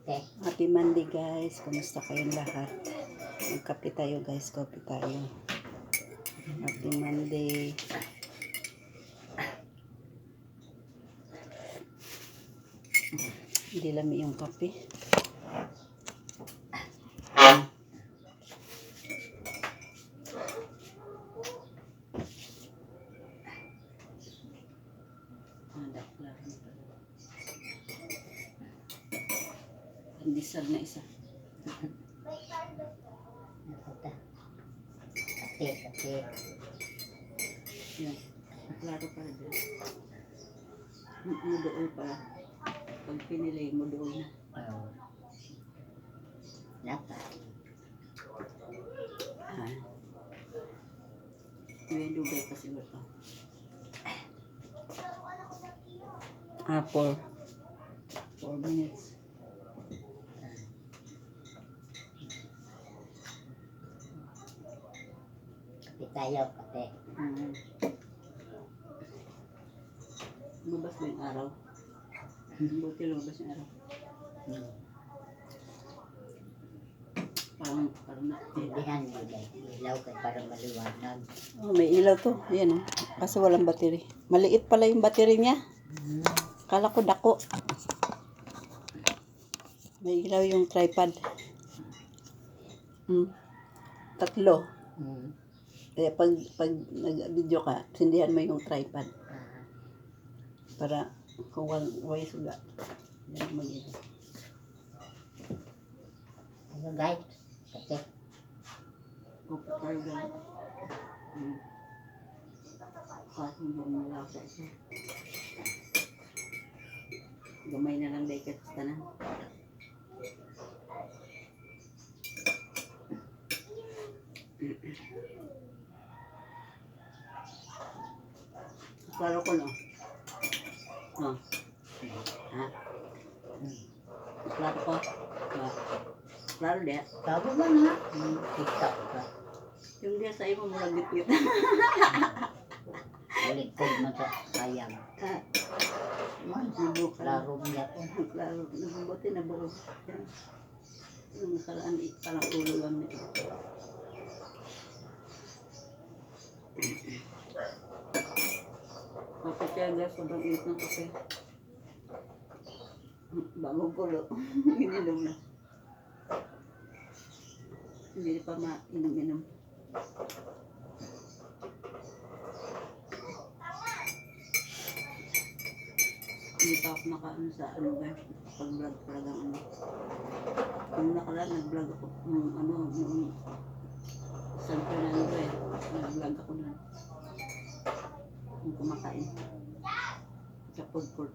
Okay. Happy Monday guys. Kumusta kayong lahat? Magkape tayo guys. Kape tayo. Happy Monday. Hindi lami yung kape. Pandesal na isa. Kape. Yan. Klaro pa rin. Mudool pa. Pag pinili, mudool na. Dapat. May dugay pa siguro to. Apple. 4 minutes. Kape tayo, kape. Lumabas ba yung araw? Buti lumabas yung araw. Parang na. Hindihan mo dahil ilaw kay para maliwanag. Oh, may ilaw to. Ayan oh. Kasi walang battery. Maliit pala yung battery niya. Kala ko dako. May ilaw yung tripod. 3. Kaya pag nag-video ka, sindihan mo yung tripod. Para kung way suga. Yan mag-ilaw. Ano guys? Kape. Opo tayo guys. Kasi hindi mo lasa ito. Gamay na lang dahil katas na. Klaro ko no? No? Ha? Klaro ko? Klaro dia? Sabi ba na? TikTok ka. Yung dia sa iyo mo murag bitbit. Balikod mo sa sayang. Klaro niya po. Klaro. Nabuti na buo. Yung nakaraan parang ulo lang nito. Kape kaya guys, sobrang init ng kape. Bagong kulo. Ininom na. Hindi pa mainom-inom. Hindi pa ako nakaano sa ano guys. Pag-vlog talagang ano. Kung nakaraan nag-vlog ako. Nung San Fernando eh. Nag-vlog ako na. Yung kumakain. Sa food court.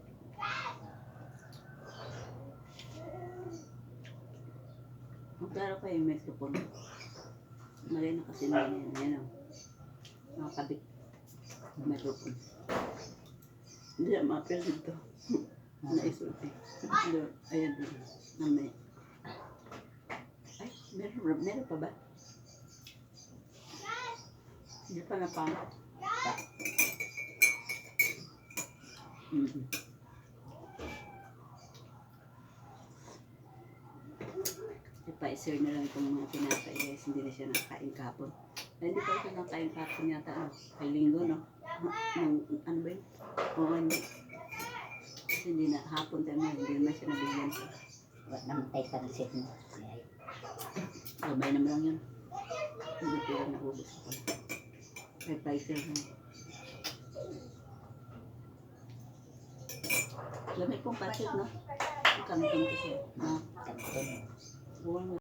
Magkaro kayo yung microphone. Malay na kasi na yan. Yan o. Nakakabit. Microphone. Hindi na ma-appeal dito. Naisulti. Ayan. Namay. Ay, meron pa ba? Hindi pa na pang. Ipa-share na lang itong mga pinapay guys. Hindi na siya nakakain kahapon. Ay, hindi pa ito nakakain kahapon yata. Ay, linggo, no? Ano ba yun? Oo, hindi. Kasi hindi na hapon tayo mo. Hindi naman siya nabigyan siya. Wala naman tayo pansit mo. Gabay naman lang yun. Hindi ko lang naubos ko. Ay, pricer na. Lamig pong pansit, no? Ang kami kasi. Kanton.